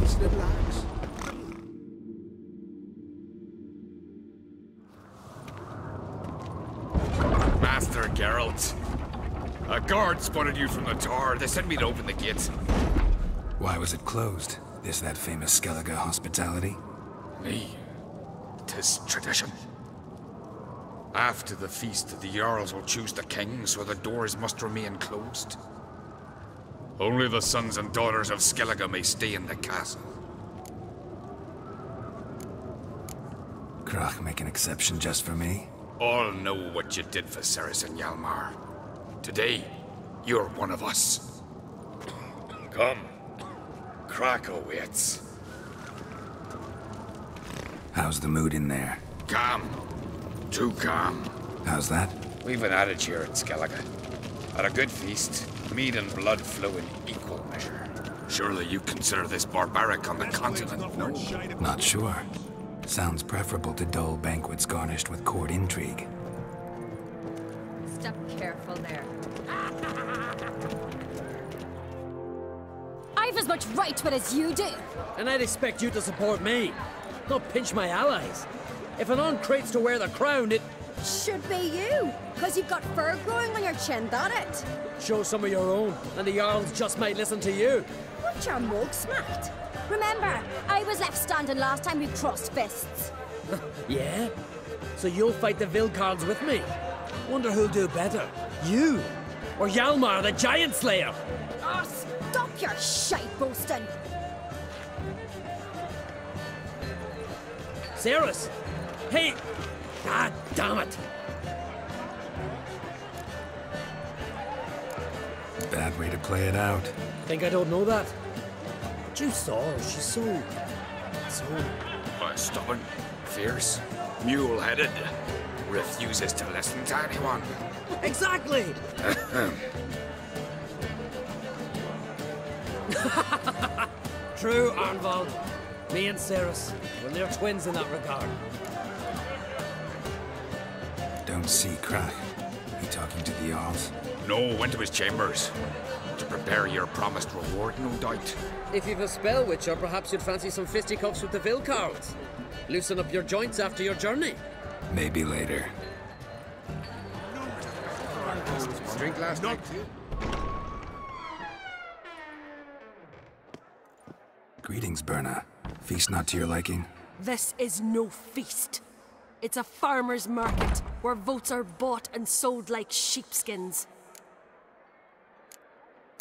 sensitive lads. Master Geralt. A guard spotted you from the tower. They sent me to open the gate. Why was it closed? Is that famous Skellige hospitality? Me. 'Tis tradition. After the feast, the Jarls will choose the king, so the doors must remain closed. Only the sons and daughters of Skellige may stay in the castle. Krach make an exception just for me? All know what you did for Ceres and Hjalmar. Today, you're one of us. Come. Krach awaits. How's the mood in there? Calm. Too calm. How's that? We've an adage here in Skellige. At a good feast, mead and blood flow in equal measure. Surely you consider this barbaric on the continent, no? Not sure. Sounds preferable to dull banquets garnished with court intrigue. Step careful there. I've as much right to it as you do. And I'd expect you to support me, not pinch my allies. If an uncrate's to wear the crown, it Should be you, because you've got fur growing on your chin, that it? show some of your own, and the Jarls just might listen to you. What your mug smacked? Remember, I was left standing last time we crossed fists. Yeah? So you'll fight the Vilcards with me? Wonder who'll do better, you or Hjalmar the Giant Slayer? Oh, stop your shite boasting. Ceres? Hey! Ah, damn it! Bad way to play it out. Think I don't know that? But you saw her, she's so... Stubborn, fierce, mule-headed. Refuses to listen to anyone. Exactly! True, Arnvald. Me and Ceres, well, they're twins in that regard. Don't see Krach. He talking to the Jarls? No, went to his chambers. To prepare your promised reward, no doubt. If you've a spell witcher, perhaps you'd fancy some fisticuffs with the Vilcards. Loosen up your joints after your journey. Maybe later. Drink last night. Greetings, Berna. Feast not to your liking? This is no feast. It's a farmer's market, where votes are bought and sold like sheepskins.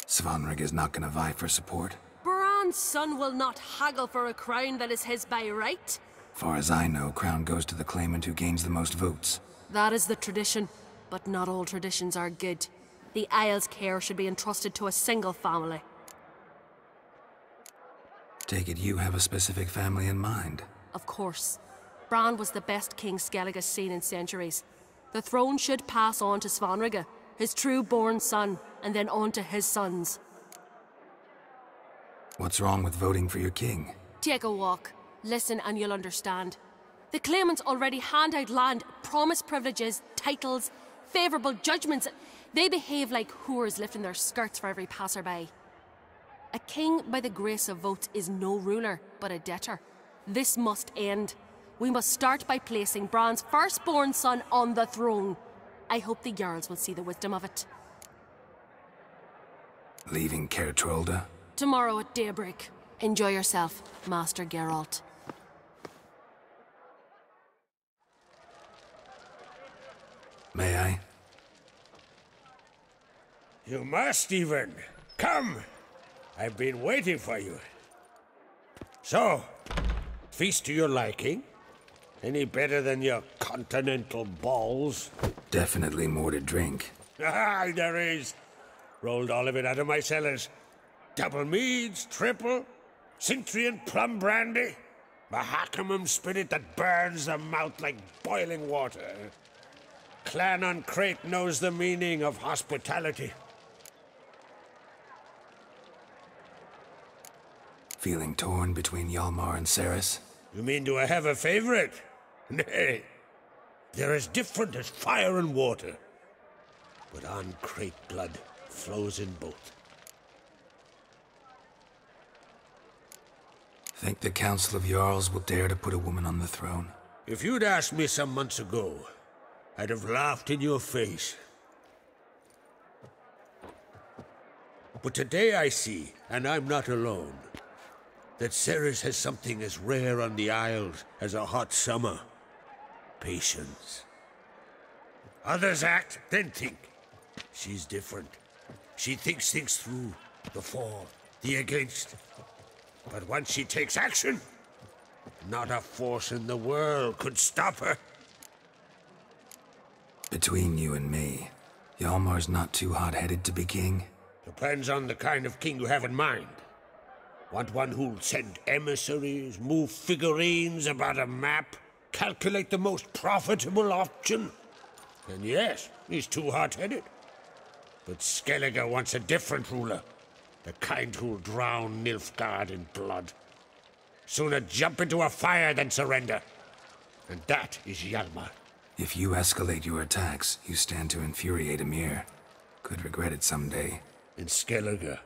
Svanrig is not gonna vie for support? Bran's son will not haggle for a crown that is his by right. Far as I know, crown goes to the claimant who gains the most votes. That is the tradition, but not all traditions are good. The Isle's care should be entrusted to a single family. Take it you have a specific family in mind? Of course. Bran was the best king Skellige's seen in centuries. The throne should pass on to Svanrige, his true-born son, and then on to his sons. What's wrong with voting for your king? Take a walk. Listen and you'll understand. The claimants already hand out land, promise privileges, titles, favourable judgments. They behave like whores lifting their skirts for every passerby. A king by the grace of votes is no ruler, but a debtor. This must end. We must start by placing Bran's firstborn son on the throne. I hope the Jarls will see the wisdom of it. Leaving Caer Trolda? Tomorrow at daybreak. Enjoy yourself, Master Geralt. May I? You must even. Come! I've been waiting for you. So, feast to your liking? Any better than your continental balls? Definitely more to drink. Ah, there is. Rolled all of it out of my cellars. Double meads, triple, Cintrian plum brandy, Mahakimum spirit that burns the mouth like boiling water. Clan on Crate knows the meaning of hospitality. Feeling torn between Hjalmar and Ceres? You mean, do I have a favorite? Nay. They're as different as fire and water. But on Crate blood flows in both. Think the Council of Jarls will dare to put a woman on the throne? If you'd asked me some months ago, I'd have laughed in your face. But today I see, and I'm not alone, that Ceres has something as rare on the Isles as a hot summer. Patience. Others act, then think. She's different. She thinks things through, the for, the against. But once she takes action, not a force in the world could stop her. Between you and me, Hjalmar's not too hot-headed to be king? Depends on the kind of king you have in mind. Want one who'll send emissaries, move figurines about a map, calculate the most profitable option? Then yes, he's too hot-headed. But Skellige wants a different ruler. The kind who'll drown Nilfgaard in blood. Sooner jump into a fire than surrender. And that is Hjalmar. If you escalate your attacks, you stand to infuriate Emir. Could regret it someday. In Skellige,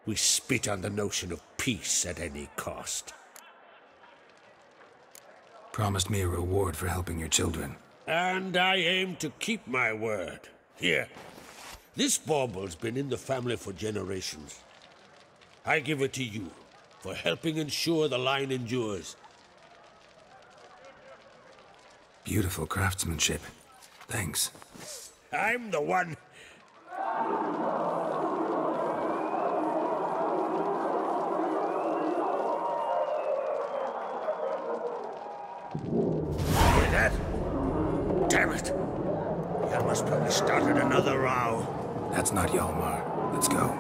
we spit on the notion of peace at any cost. Promised me a reward for helping your children. And I aim to keep my word. Here, this bauble's been in the family for generations. I give it to you for helping ensure the line endures. Beautiful craftsmanship. Thanks. I'm the one. Hear that? Damn it! Hjalmar's probably started another row. That's not Hjalmar. Let's go.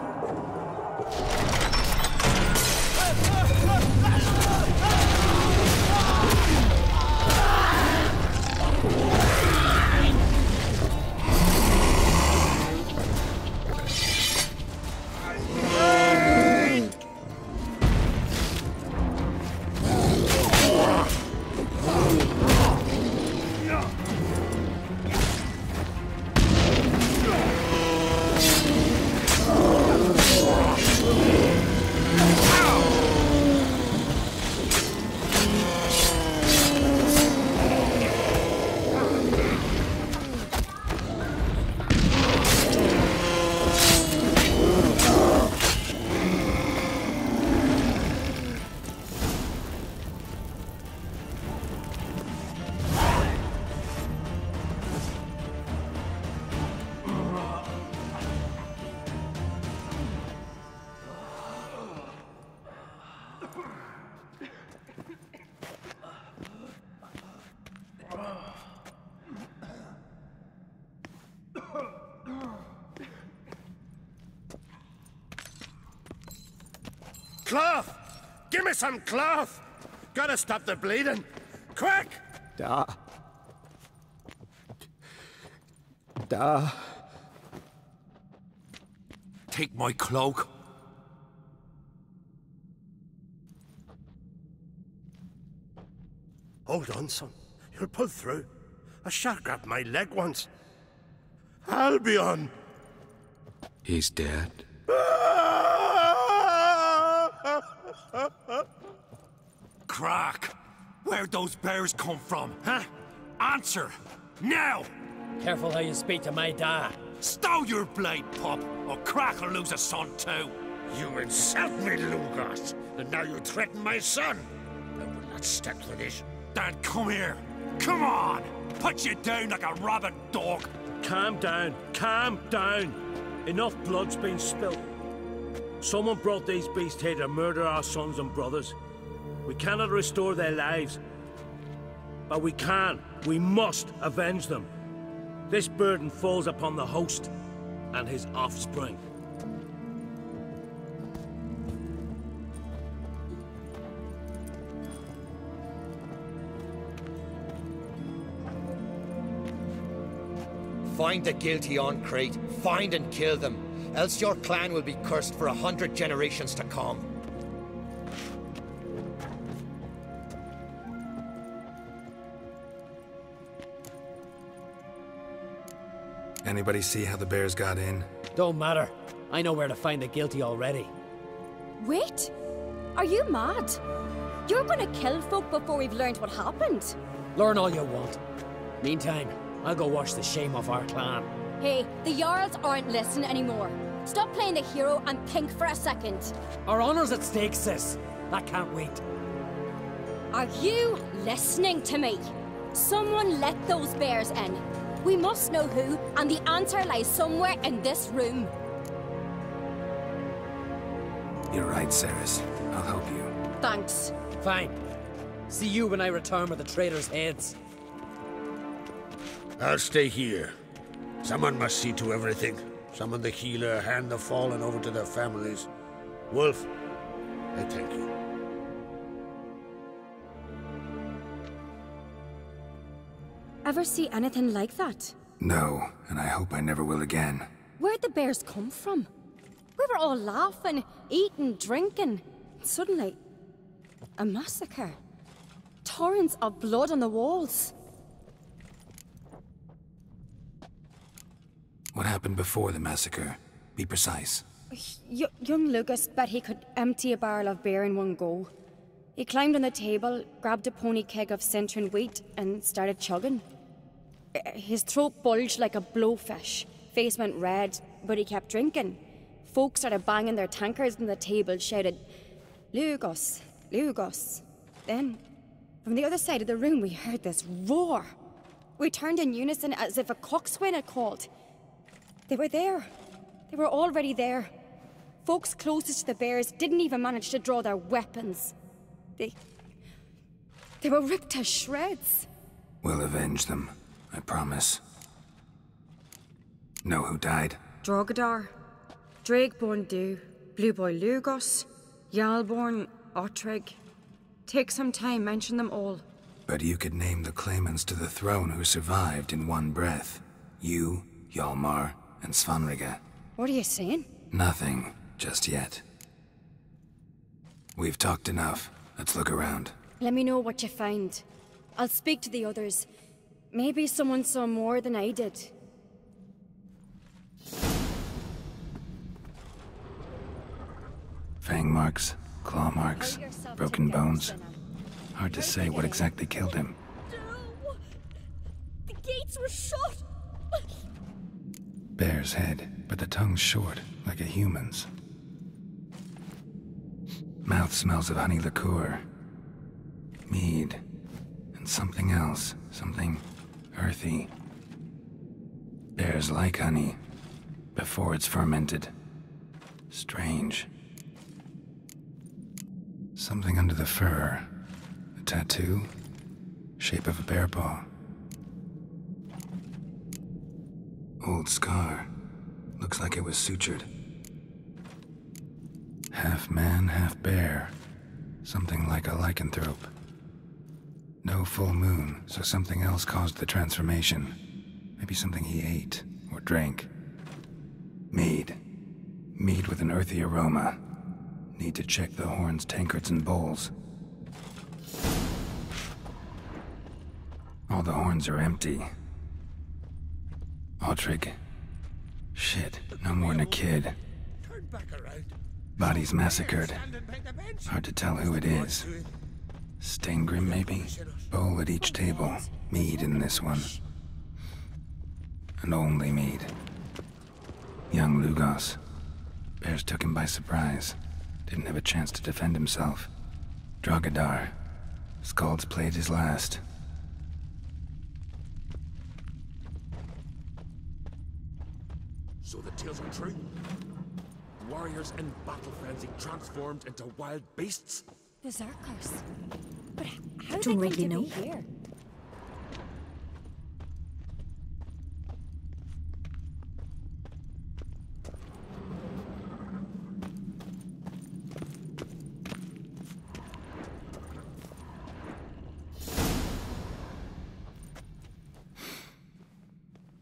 Cloth! Give me some cloth! Gotta stop the bleeding! Quick! Da. Take my cloak. Hold on, son. You'll pull through. A shark grabbed my leg once. Albion! He's dead. Crack! Where'd those bears come from, huh? Answer! Now! Careful how you speak to my dad. Stow your blade, pup, or Crack will lose a son too. You insult me, Lugos, and now you threaten my son. I will not stand for this. Dan, come here. Come on! Put you down like a rabid dog. Calm down. Calm down. Enough blood's been spilt. Someone brought these beasts here to murder our sons and brothers. We cannot restore their lives. But we can. We must avenge them. This burden falls upon the host and his offspring. Find the guilty on Crete. Find and kill them. Else your clan will be cursed for 100 generations to come. Anybody see how the bears got in? Don't matter. I know where to find the guilty already. Wait! Are you mad? You're gonna kill folk before we've learned what happened. Learn all you want. Meantime, I'll go wash the shame off our clan. Hey, the Jarls aren't listening anymore. Stop playing the hero and think for a second. Our honor's at stake, sis. That can't wait. Are you listening to me? Someone let those bears in. We must know who, and the answer lies somewhere in this room. You're right, Ceres. I'll help you. Thanks. Fine. See you when I return with the traitors' heads. I'll stay here. Someone must see to everything. Summon the healer, hand the fallen over to their families. Wolf, I thank you. Ever see anything like that? No, and I hope I never will again. Where'd the bears come from? We were all laughing, eating, drinking. Suddenly, a massacre. Torrents of blood on the walls. What happened before the massacre? Be precise. Young Lucas bet he could empty a barrel of beer in one go. He climbed on the table, grabbed a pony keg of Centurion wheat, and started chugging. His throat bulged like a blowfish. Face went red, but he kept drinking. Folks started banging their tankards on the table, shouted, "Lugos, Lugos." Then, from the other side of the room, we heard this roar. We turned in unison as if a coxswain had called. They were there. They were already there. Folks closest to the bears didn't even manage to draw their weapons. They were ripped to shreds. We'll avenge them, I promise. Know who died? Drogadar, Drakeborn Du, Blue Boy Lugos, Yalborn, Ottrig. Take some time, mention them all. But you could name the claimants to the throne who survived in one breath. You, Hjalmar, and Svanrige. What are you saying? Nothing, just yet. We've talked enough. Let's look around. Let me know what you find. I'll speak to the others. Maybe someone saw more than I did. Fang marks, claw marks, broken bones. Hard to say what exactly killed him. No! The gates were shut! Bear's head, but the tongue's short, like a human's. Mouth smells of honey liqueur. Mead. And something else. Something earthy. Bears like honey. Before it's fermented. Strange. Something under the fur. A tattoo. Shape of a bear paw. Old scar. Looks like it was sutured. Half man, half bear. Something like a lycanthrope. No full moon, so something else caused the transformation. Maybe something he ate or drank. Mead. Mead with an earthy aroma. Need to check the horns, tankards, and bowls. All the horns are empty. Ottrig. Shit, no more than a kid. Bodies massacred. Hard to tell who it is. Steingrim, maybe? Bowl at each table. Mead in this one. And only mead. Young Lugos. Bears took him by surprise. Didn't have a chance to defend himself. Drogadar. Skald's played his last. So the tales are true? Warriors in battle frenzy transformed into wild beasts? Berserkers. But how Don't did they really come to know. be here?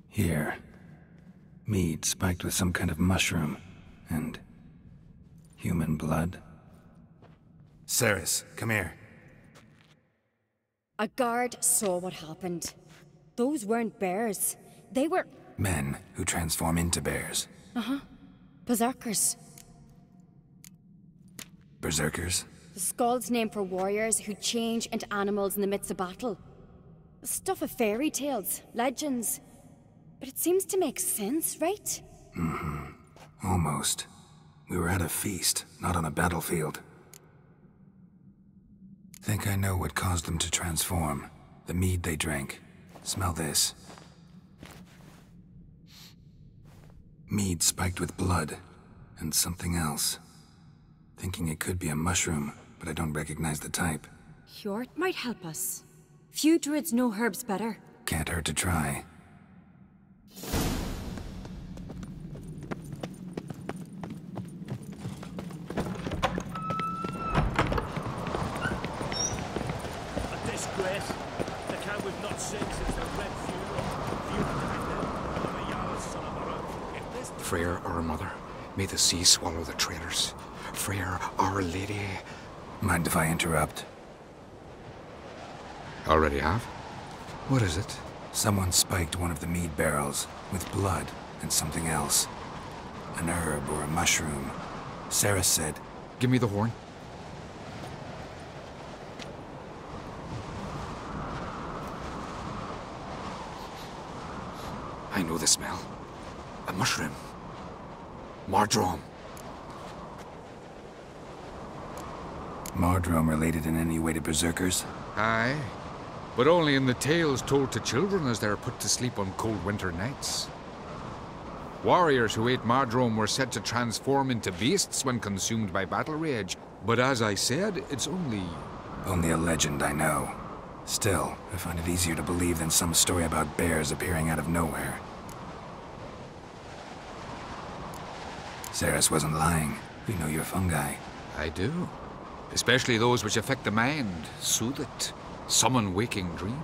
Here. Mead spiked with some kind of mushroom. And human blood. Ceres, come here. A guard saw what happened. Those weren't bears. They were... Men who transform into bears. Berserkers. Berserkers? The skull's named for warriors who change into animals in the midst of battle. The stuff of fairy tales, legends. But it seems to make sense, right? Almost. We were at a feast, not on a battlefield. Think I know what caused them to transform. The mead they drank. Smell this. Mead spiked with blood. And something else. Thinking it could be a mushroom, but I don't recognize the type. Hjort might help us. Few druids know herbs better. Can't hurt to try. A disgrace. The camp we've not seen since the Red Funeral. Freyr, our mother, may the sea swallow the traitors. Freyr, our lady. Mind if I interrupt? Already have? What is it? Someone spiked one of the mead barrels with blood and something else. An herb or a mushroom. Sarah said... Give me the horn. I know the smell. A mushroom. Mardrome. Mardrome related in any way to berserkers? Aye. But only in the tales told to children as they are put to sleep on cold winter nights. Warriors who ate Mardrome were said to transform into beasts when consumed by battle rage. But as I said, it's only... Only a legend, I know. Still, I find it easier to believe than some story about bears appearing out of nowhere. Saris wasn't lying. We know you're fungi. I do. Especially those which affect the mind, soothe it, summon waking dreams.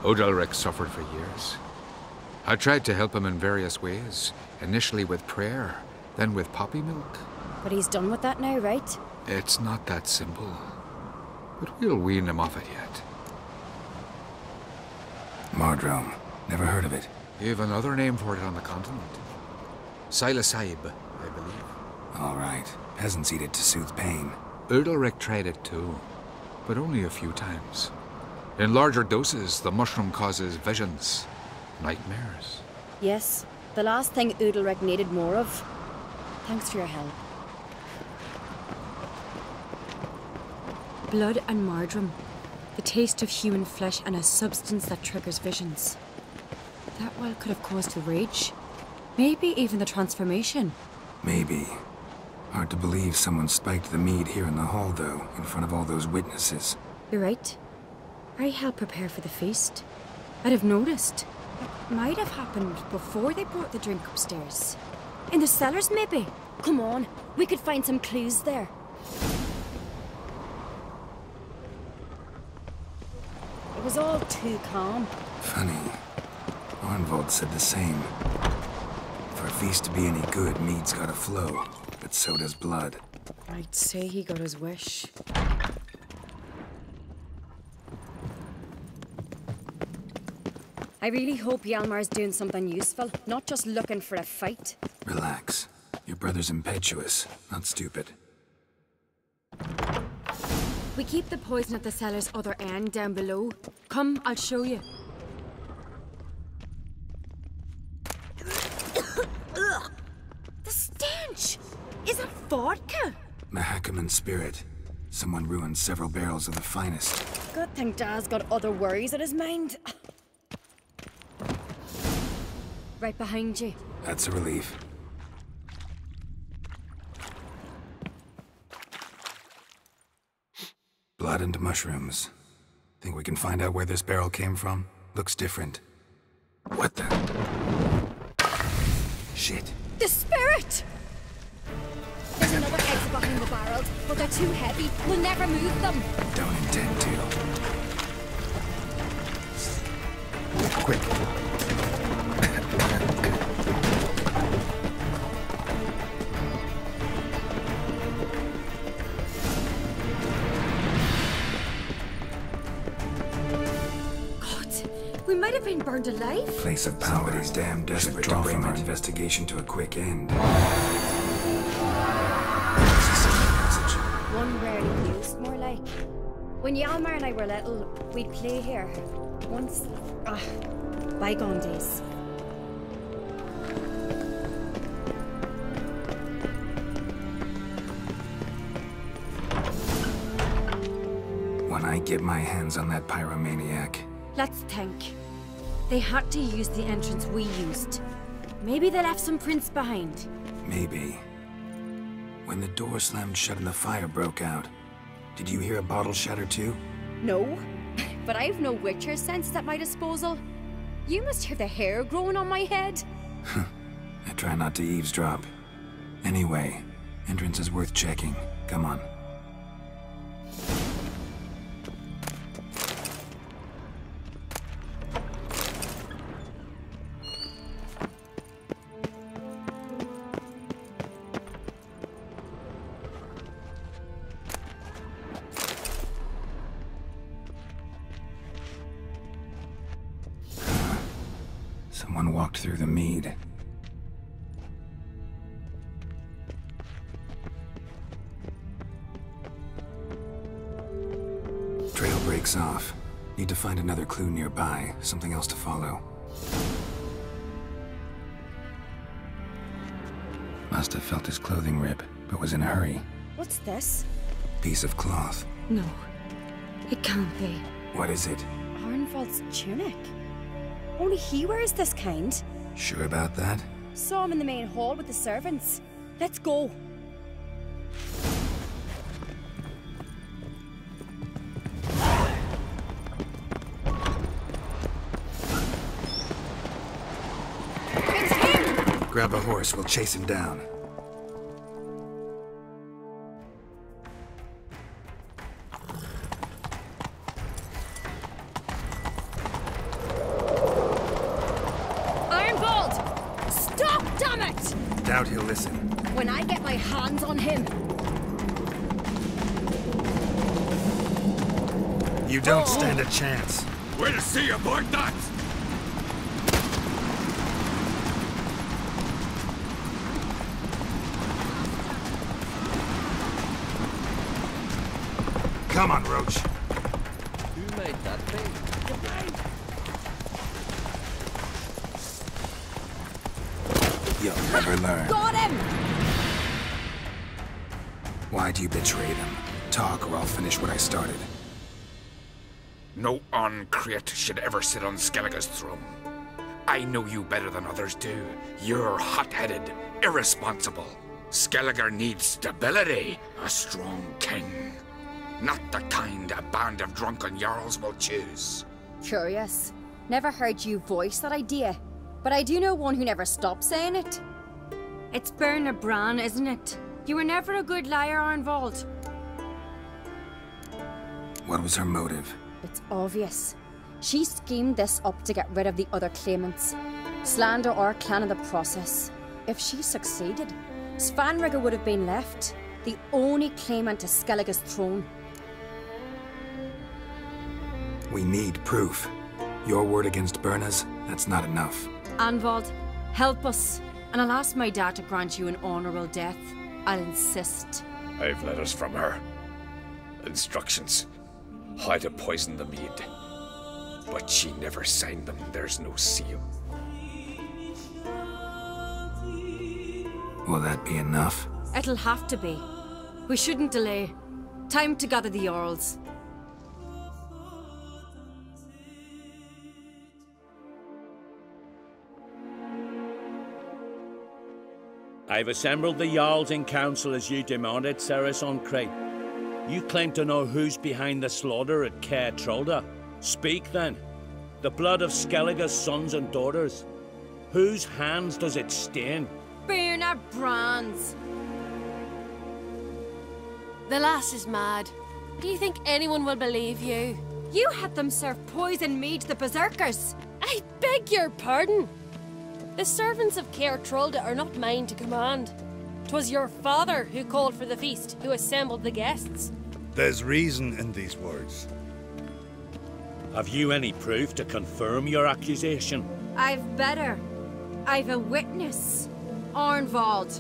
Odalric suffered for years. I tried to help him in various ways, initially with prayer, then with poppy milk. But he's done with that now, right? It's not that simple. But we'll wean him off it yet. Mardrome. Never heard of it. You've another name for it on the continent. Silasaib, I believe. All right. Peasants eat it to soothe pain. Odalric tried it too, but only a few times. In larger doses, the mushroom causes visions, nightmares. Yes, the last thing Udalric needed more of. Thanks for your help. Blood and Mardrome. The taste of human flesh and a substance that triggers visions. That well could have caused the rage. Maybe even the transformation. Maybe. Hard to believe someone spiked the mead here in the hall, though, in front of all those witnesses. You're right. I helped prepare for the feast. I'd have noticed. It might have happened before they brought the drink upstairs. In the cellars, maybe. Come on, we could find some clues there. It was all too calm. Funny. Arnvold said the same. For a feast to be any good, mead's gotta flow. But so does blood. I'd say he got his wish. I really hope Hjalmar's doing something useful, not just looking for a fight. Relax. Your brother's impetuous, not stupid. We keep the poison at the cellar's other end down below. Come, I'll show you. The stench! Is that vodka? Mahakaman spirit. Someone ruined several barrels of the finest. Good thing Dad's got other worries in his mind. Right behind you. That's a relief. Blood and mushrooms. Think we can find out where this barrel came from? Looks different. What the? Shit. The spirit! There's another exit behind the barrels, but they're too heavy. We'll never move them. Don't intend to. Quick. We might have been burned alive. Place of power. Somebody's damn desperate to bring our investigation to a quick end. one rarely used, more like. When Yalmar and I were little, we'd play here. Once... bygone days. When I get my hands on that pyromaniac... Let's think. They had to use the entrance we used. Maybe they left some prints behind. Maybe. When the door slammed shut and the fire broke out, did you hear a bottle shatter too? No, but I've no Witcher senses at my disposal. You must hear the hair growing on my head. I try not to eavesdrop. Anyway, entrance is worth checking. Come on. Someone walked through the mead. Trail breaks off. Need to find another clue nearby, something else to follow. Must have felt his clothing rip, but was in a hurry. What's this? Piece of cloth. No, it can't be. What is it? Arnvald's tunic. Only he wears this kind. Sure about that? Saw him in the main hall with the servants. Let's go. It's him! Grab a horse, we'll chase him down. Doubt he'll listen. When I get my hands on him. You don't stand a chance. We'll see about that! Come on, Roach. Who made that thing? You'll never learn. Got him! Why'd you betray them? Talk or I'll finish what I started. No Oncrate should ever sit on Skellige's throne. I know you better than others do. You're hot-headed, irresponsible. Skellige needs stability, a strong king. Not the kind a band of drunken jarls will choose. Curious. Never heard you voice that idea. But I do know one who never stops saying it. It's Berna Bran, isn't it? You were never a good liar, Arnvald. What was her motive? It's obvious. She schemed this up to get rid of the other claimants. Slander our clan in the process. If she succeeded, Svanrige would have been left, the only claimant to Skellige's throne. We need proof. Your word against Berna's, that's not enough. Arnvald, help us, and I'll ask my dad to grant you an honourable death. I'll insist. I've letters from her. Instructions. How to poison the mead. But she never signed them. There's no seal. Will that be enough? It'll have to be. We shouldn't delay. Time to gather the Jarls. I've assembled the Jarls in council as you demanded, Ceres Oncrate. You claim to know who's behind the slaughter at Caer Trolda. Speak then. The blood of Skellige's sons and daughters. Whose hands does it stain? Berna Bran's. The lass is mad. Do you think anyone will believe you? You had them serve poison mead to the berserkers. I beg your pardon. The servants of Caer Trolda are not mine to command. 'Twas your father who called for the feast, who assembled the guests. There's reason in these words. Have you any proof to confirm your accusation? I've better. I've a witness. Arnvald.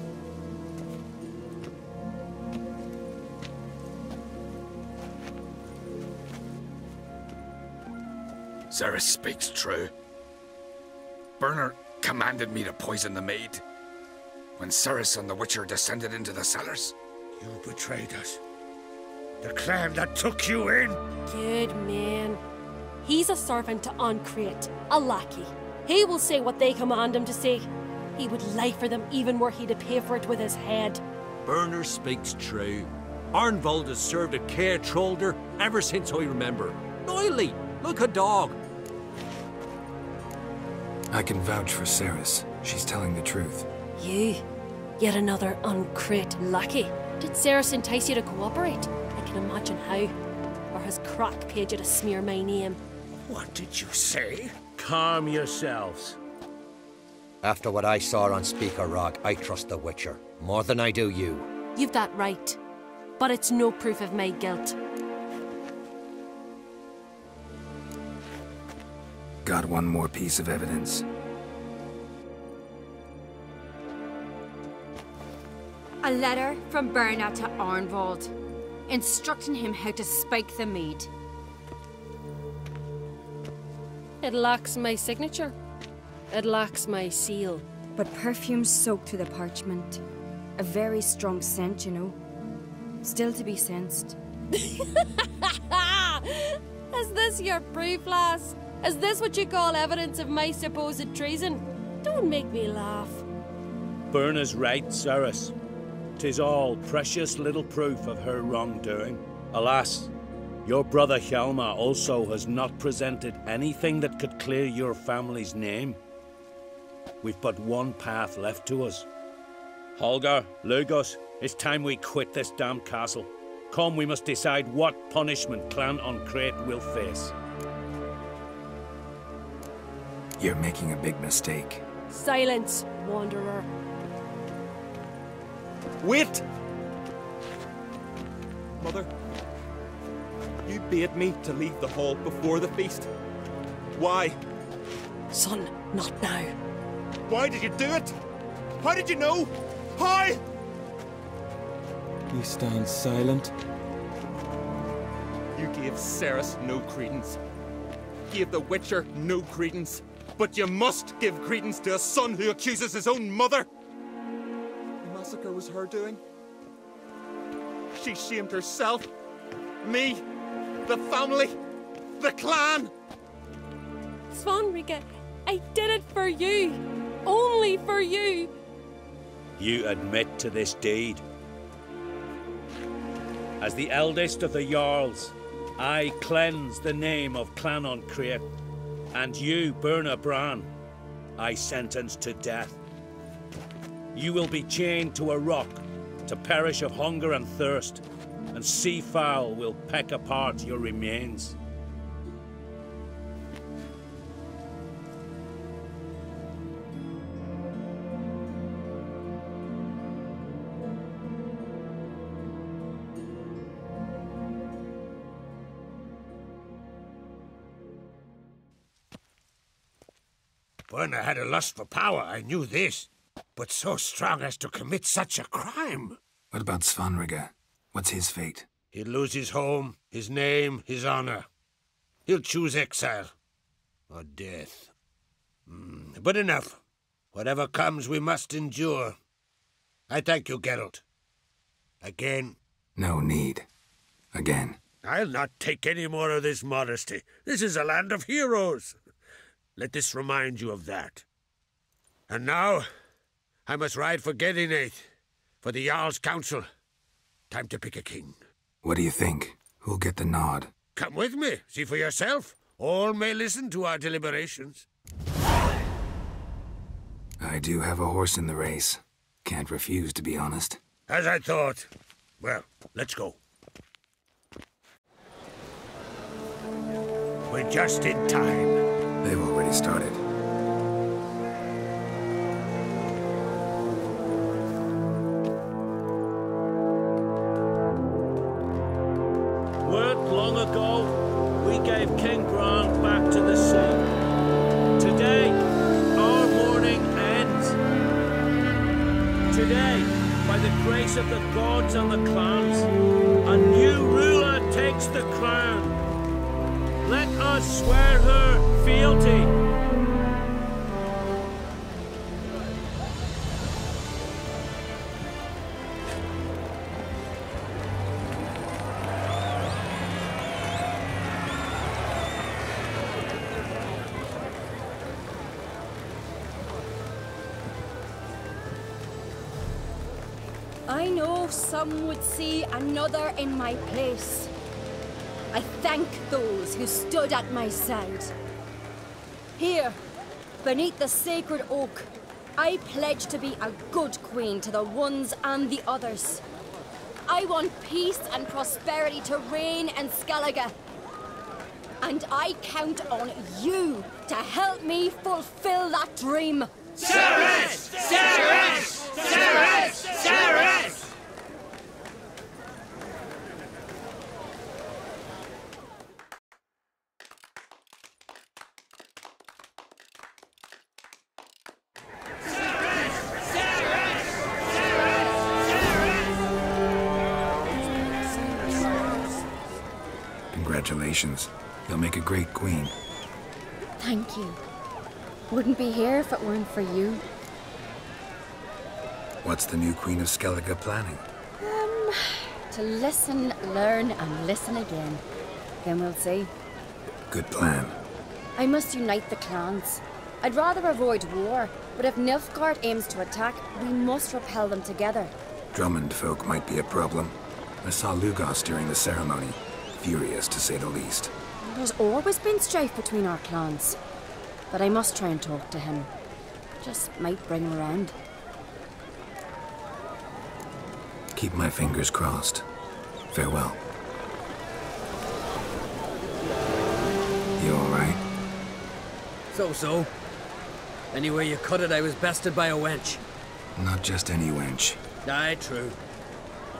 Ceres speaks true. Burner commanded me to poison the maid. When Ceres and the Witcher descended into the cellars. You betrayed us. The clan that took you in. Good man. He's a servant to Uncreate, a lackey. He will say what they command him to say. He would lie for them even were he to pay for it with his head. Burner speaks true. Arnvold has served a care trollder ever since I remember. Noily, like a dog. I can vouch for Ceres. She's telling the truth. You? Yet another Uncreate lackey? Did Ceres entice you to cooperate? I can imagine how. Or has Crack paid you to smear my name? What did you say? Calm yourselves. After what I saw on Speaker Rock, I trust the Witcher. More than I do you. You've that right. But it's no proof of my guilt. Got one more piece of evidence. A letter from Berna to Arnvold, instructing him how to spike the mead. It lacks my signature. It lacks my seal. But perfume soaked through the parchment. A very strong scent, you know. Still to be sensed. Is this your proof, lass? Is this what you call evidence of my supposed treason? Don't make me laugh. Berna's right, Ceres. 'Tis all precious little proof of her wrongdoing. Alas, your brother Hjalmar also has not presented anything that could clear your family's name. We've but one path left to us. Holger, Lugos, it's time we quit this damn castle. Come, we must decide what punishment Clan Uncreate will face. You're making a big mistake. Silence, wanderer. Wait! Mother, you bade me to leave the hall before the feast. Why? Son, not now. Why did you do it? How did you know? How? He stands silent. You gave Ceres no credence. Gave the Witcher no credence. But you must give credence to a son who accuses his own mother. The massacre was her doing. She shamed herself, me, the family, the clan. Svanrika, I did it for you. Only for you. You admit to this deed. As the eldest of the Jarls, I cleanse the name of Clan Uncreate, and you, Berna Bran, I sentence to death. You will be chained to a rock to perish of hunger and thirst, and sea fowl will peck apart your remains. Berna had a lust for power, I knew this. But so strong as to commit such a crime. What about Svanrika? What's his fate? He'll lose his home, his name, his honor. He'll choose exile. Or death. But enough. Whatever comes, we must endure. I thank you, Geralt. Again. No need. Again. I'll not take any more of this modesty. This is a land of heroes. Let this remind you of that. And now, I must ride for Gedinath, for the Jarl's Council. Time to pick a king. What do you think? Who'll get the nod? Come with me, see for yourself. All may listen to our deliberations. I do have a horse in the race. Can't refuse, to be honest. As I thought. Well, let's go. We're just in time. They've already started. Weren't long ago, we gave King Grant back to the sea. Today, our mourning ends. Today, by the grace of the gods and the clans, a new ruler takes the crown. Let us swear her fealty. I know some would see another in my place. I thank those who stood at my side. Here, beneath the sacred oak, I pledge to be a good queen to the ones and the others. I want peace and prosperity to reign in Skellige. And I count on you to help me fulfill that dream. Ceres! Ceres! Ceres! Ceres! Congratulations. You'll make a great queen. Thank you. Wouldn't be here if it weren't for you. What's the new Queen of Skellige planning? To listen, learn, and listen again. Then we'll see. Good plan. I must unite the clans. I'd rather avoid war, but if Nilfgaard aims to attack, we must repel them together. Drummond folk might be a problem. I saw Lugos during the ceremony. Furious, to say the least. There's always been strife between our clans. But I must try and talk to him. Just might bring him around. Keep my fingers crossed. Farewell. You alright? So. Anyway you cut it, I was bested by a wench. Not just any wench. Aye, true.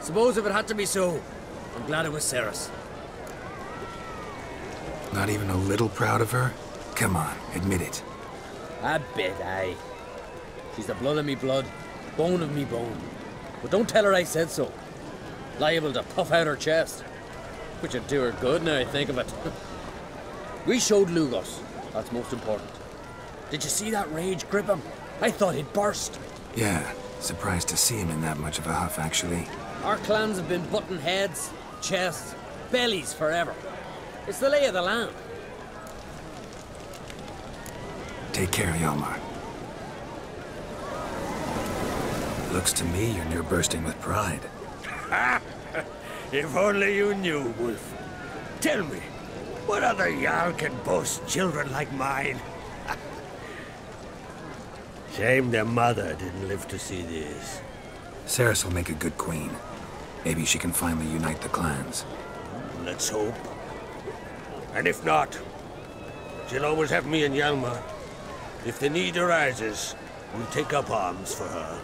Suppose if it had to be so, I'm glad it was Ceres. Not even a little proud of her? Come on, admit it. A bit, aye. She's the blood of me blood, bone of me bone. But don't tell her I said so. Liable to puff out her chest. Which would do her good now I think of it. We showed Lugos. That's most important. Did you see that rage grip him? I thought he'd burst. Yeah, surprised to see him in that much of a huff, actually. Our clans have been butting heads, chests, bellies forever. It's the lay of the land. Take care, Hjalmar. Looks to me you're near bursting with pride. If only you knew, Wolf. Tell me, what other Jarl can boast children like mine? Shame their mother didn't live to see this. Ceres will make a good queen. Maybe she can finally unite the clans. Let's hope. And if not, she'll always have me and Hjalmar. If the need arises, we'll take up arms for her.